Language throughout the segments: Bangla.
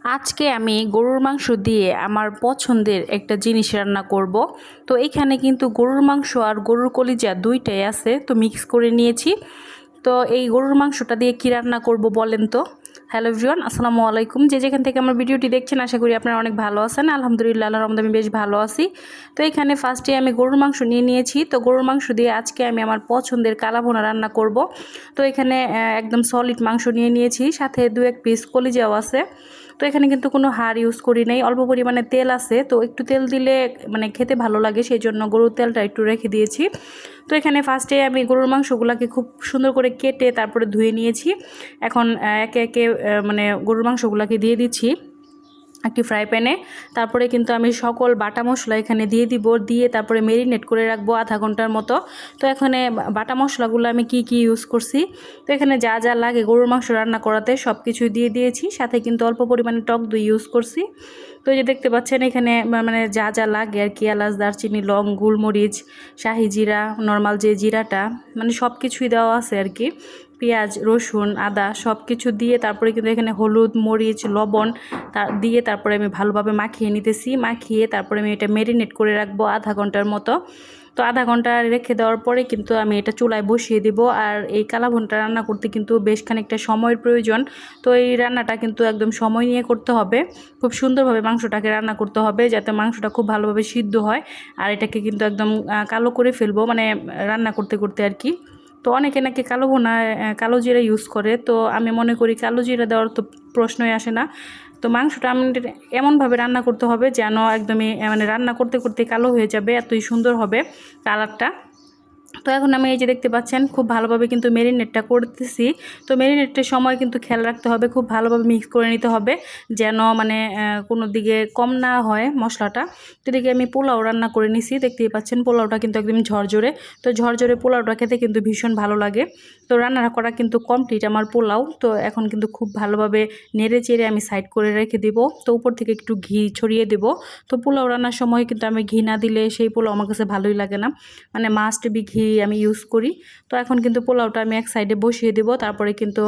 আজকে আমি গরুর মাংস দিয়ে আমার পছন্দের একটা জিনিস রান্না করব। তো এখানে কিন্তু গরুর মাংস আর গরুর কলিজা দুইটাই আছে, তো মিক্স করে নিয়েছি। তো এই গরুর মাংসটা দিয়ে কি রান্না করব বলেন তো। হ্যালো এভরিওয়ান, আসসালামু আলাইকুম। যে যেখান থেকে আমার ভিডিওটি দেখছেন আশা করি আপনারা অনেক ভালো আছেন। আলহামদুলিল্লাহ, আল্লাহর রহমতে আমি বেশ ভালো আছি। তো এখানে ফার্স্টে আমি গরুর মাংস নিয়ে নিয়েছি। তো গরুর মাংস দিয়ে আজকে আমি আমার পছন্দের কালা ভুনা রান্না করব। তো এখানে একদম সলিড মাংস নিয়ে নিয়েছি, সাথে 2-1 পিস কলিজাও আছে। তো এখানে কিন্তু কোনো হাড় ইউজ করি নাই, অল্প পরিমাণে তেল আছে। তো একটু তেল দিলে মানে খেতে ভালো লাগে, সেই জন্য গরুর তেলটা একটু রেখে দিয়েছি। তো এখানে ফার্স্টে আমি গরুর মাংসগুলোকে খুব সুন্দর করে কেটে তারপরে ধুয়ে নিয়েছি। এখন একে একে মানে গরুর মাংসগুলোকে দিয়ে দিচ্ছি একটি ফ্রাই প্যানে। তারপরে কিন্তু আমি সকল বাটা মশলা এখানে দিয়ে দিব, দিয়ে তারপরে মেরিনেট করে রাখবো আধা ঘন্টার মতো। তো এখানে বাটা মশলাগুলো আমি কি কি ইউজ করছি, তো এখানে যা যা লাগে গরুর মাংস রান্না করাতে সব কিছুই দিয়ে দিয়েছি। সাথে কিন্তু অল্প পরিমাণে টক দই ইউজ করছি। তো এই যে দেখতে পাচ্ছেন এখানে মানে যা যা লাগে আর কি, এলাচ, দারচিনি, লং, গোলমরিচ, শাহি জিরা, নর্মাল যে জিরাটা, মানে সব কিছুই দেওয়া আছে আর কি। পেঁয়াজ, রসুন, আদা সব কিছু দিয়ে তারপরে কিন্তু এখানে হলুদ, মরিচ, লবণ দিয়ে তারপরে আমি ভালোভাবে মাখিয়ে নিতেছি। মাখিয়ে তারপরে আমি এটা ম্যারিনেট করে রাখবো আধা ঘন্টার মতো। তো আধা ঘন্টা রেখে দেওয়ার পরে কিন্তু আমি এটা চুলায় বসিয়ে দেব। আর এই কালা ভুনাটা রান্না করতে কিন্তু বেশ খানিকটা সময়ের প্রয়োজন। তো এই রান্নাটা কিন্তু একদম সময় নিয়ে করতে হবে। খুব সুন্দরভাবে মাংসটাকে রান্না করতে হবে, যাতে মাংসটা খুব ভালোভাবে সিদ্ধ হয়। আর এটাকে কিন্তু একদম কালো করে ফেলবো, মানে রান্না করতে করতে আর কি। তো অনেকে নাকি কালো ভুনা কালো জিরা ইউজ করে, তো আমি মনে করি কালো জিরা দেওয়ার তো প্রশ্নই আসে না। তো মাংসটা আমাদের এমনভাবে রান্না করতে হবে যেন একদমই মানে রান্না করতে করতে কালো হয়ে যাবে, এতই সুন্দর হবে কালারটা। তো এখন আমি এই যে দেখতে পাচ্ছেন খুব ভালোভাবে কিন্তু মেরিনেটটা করতেছি। তো মেরিনেটের সময় কিন্তু খেয়াল রাখতে হবে, খুব ভালোভাবে মিক্স করে নিতে হবে যেন মানে কোনো দিকে কম না হয় মশলাটা। তো এদিকে আমি পোলাও রান্না করে নিছি, দেখতেই পাচ্ছেন পোলাওটা কিন্তু একদম ঝরঝরে। তো ঝরঝরে পোলাওটা খেতে কিন্তু ভীষণ ভালো লাগে। তো রান্না করা কিন্তু কমপ্লিট আমার পোলাও। তো এখন কিন্তু খুব ভালোভাবে নেড়ে চেড়ে আমি সাইড করে রেখে দেব। তো উপর থেকে একটু ঘি ছড়িয়ে দেব। তো পোলাও রান্নার সময় কিন্তু আমি ঘি না দিলে সেই পোলাও আমার কাছে ভালোই লাগে না, মানে মাস্ট বি ঘি আমি ইউজ করি। তো এখন কিন্তু পোলাওটা আমি এক সাইডে বসিয়ে দেব। তারপরে কিন্তু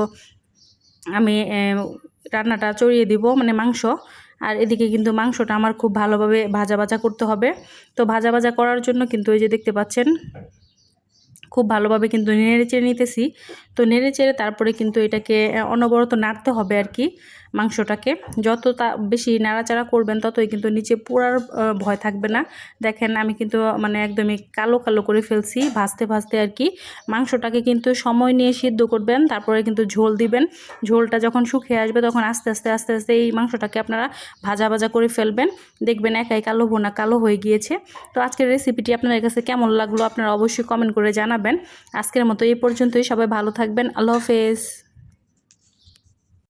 আমি রান্নাটা চড়িয়ে দিব, মানে মাংস। আর এদিকে কিন্তু মাংসটা আমার খুব ভালোভাবে ভাজা ভাজা করতে হবে। তো ভাজা ভাজা করার জন্য কিন্তু এই যে দেখতে পাচ্ছেন খুব ভালোভাবে কিন্তু নেড়ে চেড়ে নিতেছি। তো নেড়ে চেড়ে তারপরে কিন্তু এটাকে অনবরত নাড়তে হবে আর কি। মাংসটাকে যত বেশি নাড়াচাড়া করবেন ততই কিন্তু নিচে পোড়ার ভয় থাকবে না। দেখেন আমি কিন্তু মানে একদমই কালো কালো করে ফেলছি ভাজতে ভাজতে আর কি। মাংসটাকে কিন্তু সময় নিয়ে সিদ্ধ করবেন, তারপরে কিন্তু ঝোল দিবেন। ঝোলটা যখন শুকিয়ে আসবে তখন আস্তে আস্তে আস্তে আস্তে এই মাংসটাকে আপনারা ভাজা ভাজা করে ফেলবেন। দেখবেন একাই কালো ভুনা কালো হয়ে গিয়েছে। তো আজকের রেসিপিটি আপনাদের কাছে কেমন লাগলো আপনারা অবশ্যই কমেন্ট করে জানাবেন। আজকের মতো এই পর্যন্তই, সবাই ভালো থাকবেন। আল্লাহ হাফেজ।